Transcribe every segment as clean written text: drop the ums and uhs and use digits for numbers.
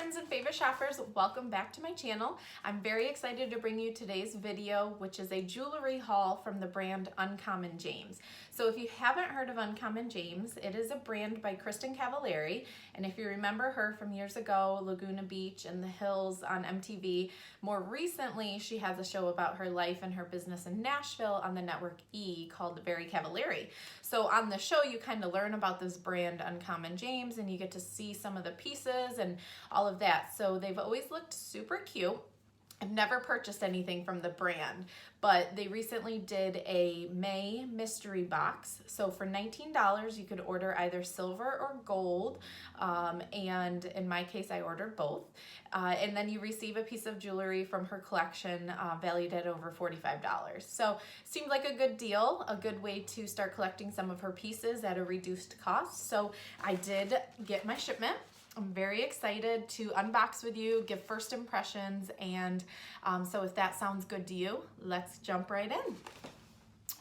friends and favorite shoppers, welcome back to my channel. I'm very excited to bring you today's video, which is a jewelry haul from the brand UncommonJames. So if you haven't heard of UncommonJames, it is a brand by Kristen Cavallari, and if you remember her from years ago, Laguna Beach and the Hills on MTV, more recently she has a show about her life and her business in Nashville on the network E called Very Cavallari. So on the show you kind of learn about this brand UncommonJames and you get to see some of the pieces and all of that. So they've always looked super cute. I've never purchased anything from the brand, but they recently did a May mystery box. So for $19, you could order either silver or gold. And in my case, I ordered both. And then you receive a piece of jewelry from her collection valued at over $45. So seemed like a good deal, a good way to start collecting some of her pieces at a reduced cost. So I did get my shipment. I'm very excited to unbox with you, give first impressions, and so if that sounds good to you, let's jump right in.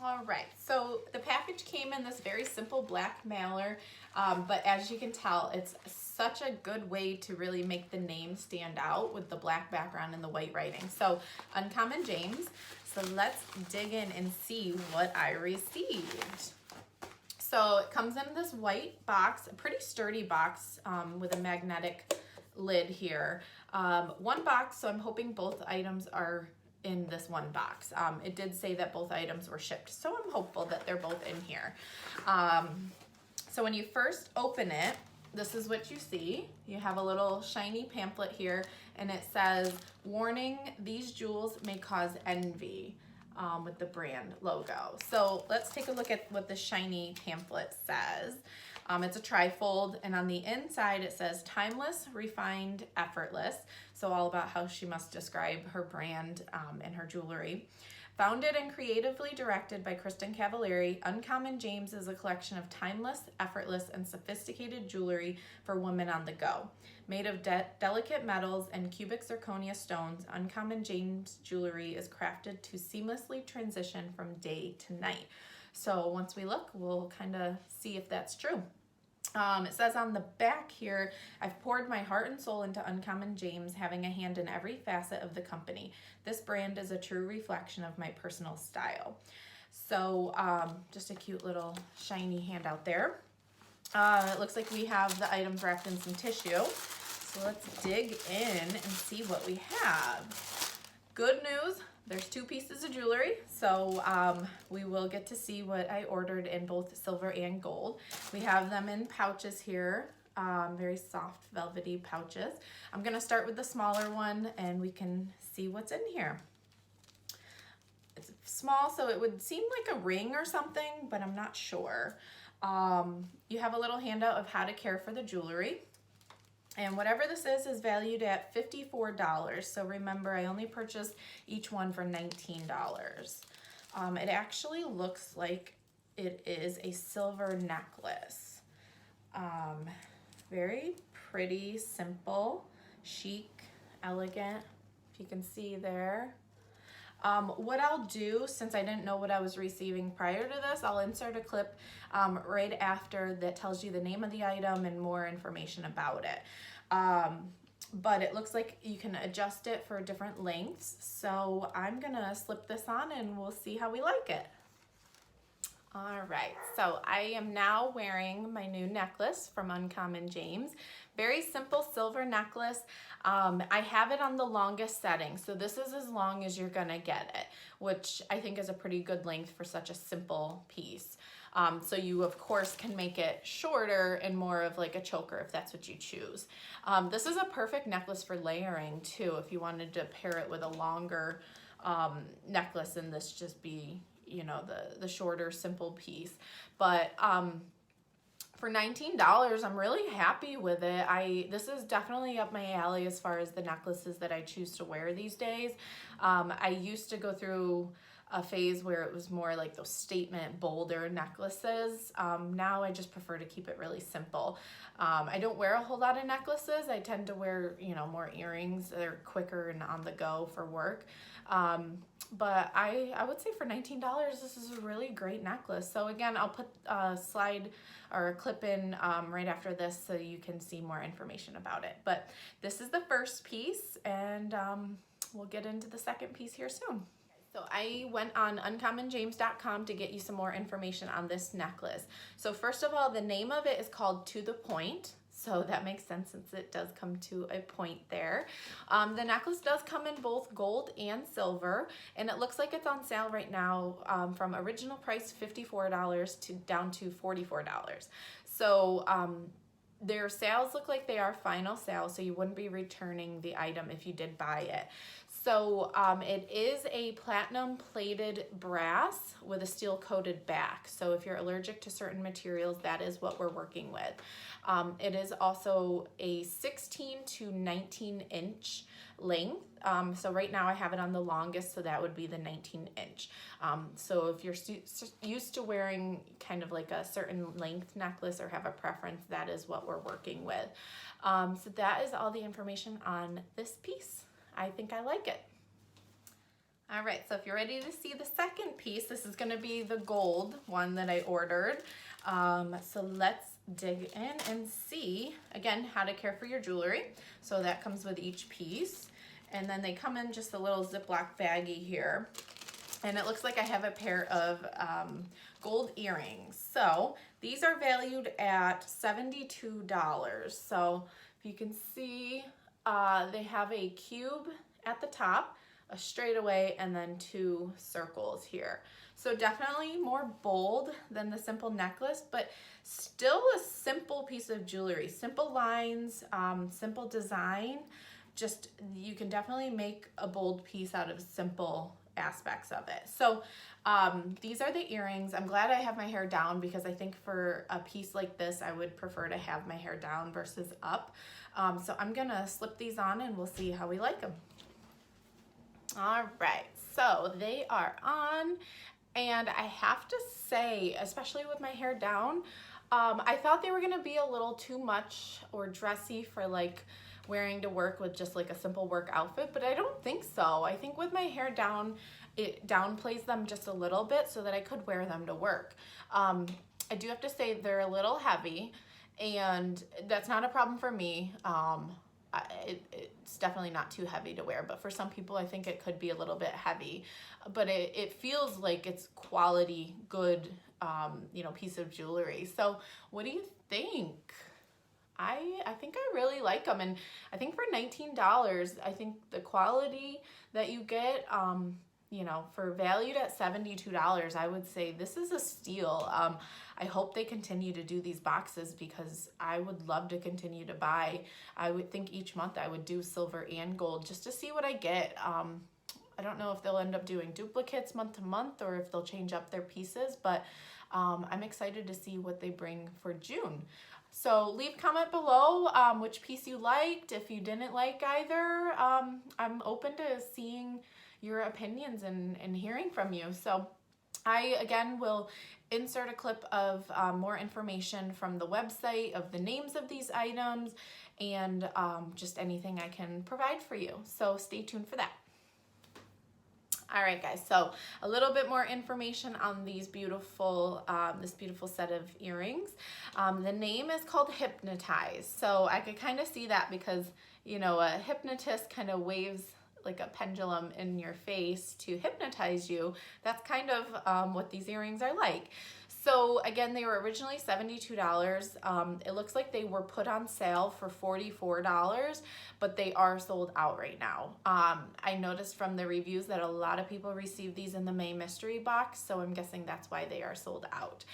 All right, so the package came in this very simple black mailer, but as you can tell, it's such a good way to really make the name stand out with the black background and the white writing. So UncommonJames, so let's dig in and see what I received. So it comes in this white box, a pretty sturdy box with a magnetic lid here. One box, so I'm hoping both items are in this one box. It did say that both items were shipped, so I'm hopeful that they're both in here. So when you first open it, this is what you see. You have a little shiny pamphlet here, and it says, "Warning, these jewels may cause envy." With the brand logo. So let's take a look at what the shiny pamphlet says. It's a trifold, and on the inside it says timeless, refined, effortless. So all about how she must describe her brand and her jewelry. Founded and creatively directed by Kristen Cavallari, UncommonJames is a collection of timeless, effortless, and sophisticated jewelry for women on the go. Made of delicate metals and cubic zirconia stones, UncommonJames jewelry is crafted to seamlessly transition from day to night. So once we look, we'll kind of see if that's true. It says on the back here, "I've poured my heart and soul into UncommonJames, having a hand in every facet of the company. This brand is a true reflection of my personal style." So just a cute little shiny handout there. It looks like we have the items wrapped in some tissue. So let's dig in and see what we have. Good news. There's two pieces of jewelry, so we will get to see what I ordered in both silver and gold. We have them in pouches here, very soft velvety pouches. I'm gonna start with the smaller one and we can see what's in here. It's small, so it would seem like a ring or something, but I'm not sure. You have a little handout of how to care for the jewelry. And whatever this is valued at $54. So remember, I only purchased each one for $19. It actually looks like it is a silver necklace. Very pretty, simple, chic, elegant, if you can see there. What I'll do, since I didn't know what I was receiving prior to this, I'll insert a clip right after that tells you the name of the item and more information about it. But it looks like you can adjust it for different lengths. So I'm gonna slip this on and we'll see how we like it. All right, so I am now wearing my new necklace from UncommonJames. Very simple silver necklace. I have it on the longest setting, so this is as long as you're gonna get it, which I think is a pretty good length for such a simple piece. So you of course can make it shorter and more of like a choker if that's what you choose. This is a perfect necklace for layering too, if you wanted to pair it with a longer necklace and this just be, you know, the shorter simple piece. But for $19, I'm really happy with it. This is definitely up my alley as far as the necklaces that I choose to wear these days. I used to go through a phase where it was more like those statement, bolder necklaces. Now I just prefer to keep it really simple. I don't wear a whole lot of necklaces. I tend to wear, more earrings. They're quicker and on the go for work. But I would say for $19, this is a really great necklace. So again, I'll put a slide or a clip in right after this so you can see more information about it. But this is the first piece, and we'll get into the second piece here soon. So I went on UncommonJames.com to get you some more information on this necklace. So first of all, the name of it is called To The Point. So that makes sense since it does come to a point there. The necklace does come in both gold and silver, and it looks like it's on sale right now from original price $54 to down to $44. So their sales look like they are final sales, so you wouldn't be returning the item if you did buy it. So it is a platinum plated brass with a steel coated back. So if you're allergic to certain materials, that is what we're working with. It is also a 16 to 19 inch length. So right now I have it on the longest, so that would be the 19 inch. So if you're used to wearing kind of like a certain length necklace or have a preference, that is what we're working with. So that is all the information on this piece. I think I like it. All right, so if you're ready to see the second piece, this is gonna be the gold one that I ordered. So let's dig in and see, again, how to care for your jewelry. So that comes with each piece. And then they come in just a little Ziploc baggie here. And it looks like I have a pair of gold earrings. So these are valued at $72. So if you can see, they have a cube at the top, a straightaway, and then two circles here. So definitely more bold than the simple necklace, but still a simple piece of jewelry. Simple lines, simple design. Just, you can definitely make a bold piece out of simple aspects of it. So these are the earrings. I'm glad I have my hair down because I think for a piece like this, I would prefer to have my hair down versus up. So I'm gonna slip these on and we'll see how we like them. All right, so they are on, and I have to say, especially with my hair down, I thought they were gonna be a little too much or dressy for like wearing to work with just like a simple work outfit, but I don't think so. I think with my hair down, it downplays them just a little bit so that I could wear them to work. I do have to say they're a little heavy, and that's not a problem for me. It's definitely not too heavy to wear, but for some people I think it could be a little bit heavy, but it feels like it's quality, good, piece of jewelry. So what do you think? I think I really like them, and I think for $19, I think the quality that you get, for valued at $72, I would say this is a steal. I hope they continue to do these boxes because I would love to continue to buy. I would think each month I would do silver and gold just to see what I get. I don't know if they'll end up doing duplicates month to month or if they'll change up their pieces, but I'm excited to see what they bring for June. So leave a comment below which piece you liked. If you didn't like either, I'm open to seeing your opinions and hearing from you. So I, again, will insert a clip of more information from the website of the names of these items and just anything I can provide for you. So stay tuned for that. All right, guys, so a little bit more information on these beautiful, this beautiful set of earrings. The name is called Hypnotize. So I could kind of see that because, a hypnotist kind of waves like a pendulum in your face to hypnotize you. That's kind of what these earrings are like. So again, they were originally $72. It looks like they were put on sale for $44, but they are sold out right now. I noticed from the reviews that a lot of people received these in the May mystery box, so I'm guessing that's why they are sold out.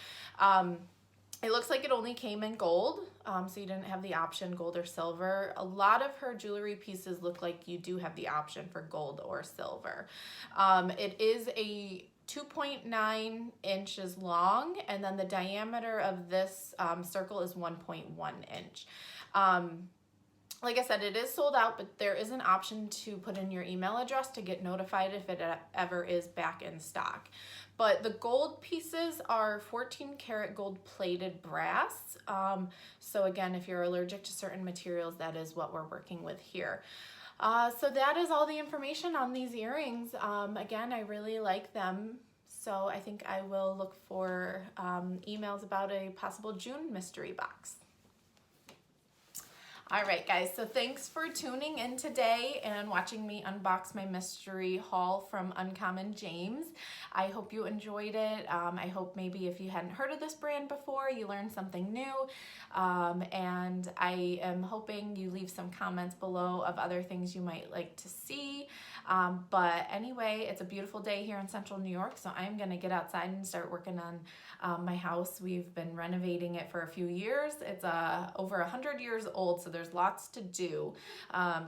It looks like it only came in gold, so you didn't have the option gold or silver. A lot of her jewelry pieces look like you do have the option for gold or silver. It is a 2.9 inches long, and then the diameter of this circle is 1.1 inch. Like I said, it is sold out, but there is an option to put in your email address to get notified if it ever is back in stock. But the gold pieces are 14 karat gold plated brass. So again, if you're allergic to certain materials, that is what we're working with here. So that is all the information on these earrings. Again, I really like them. So I think I will look for emails about a possible June mystery box. All right, guys, so thanks for tuning in today and watching me unbox my mystery haul from Uncommon James. I hope you enjoyed it. I hope maybe if you hadn't heard of this brand before, you learned something new. And I am hoping you leave some comments below of other things you might like to see. But anyway, it's a beautiful day here in central New York, so I'm gonna get outside and start working on my house. We've been renovating it for a few years. It's over 100 years old, so there's lots to do.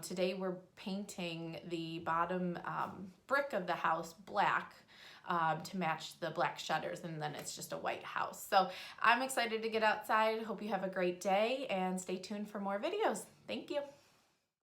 Today we're painting the bottom brick of the house black to match the black shutters, and then it's just a white house. So I'm excited to get outside. Hope you have a great day and stay tuned for more videos. Thank you.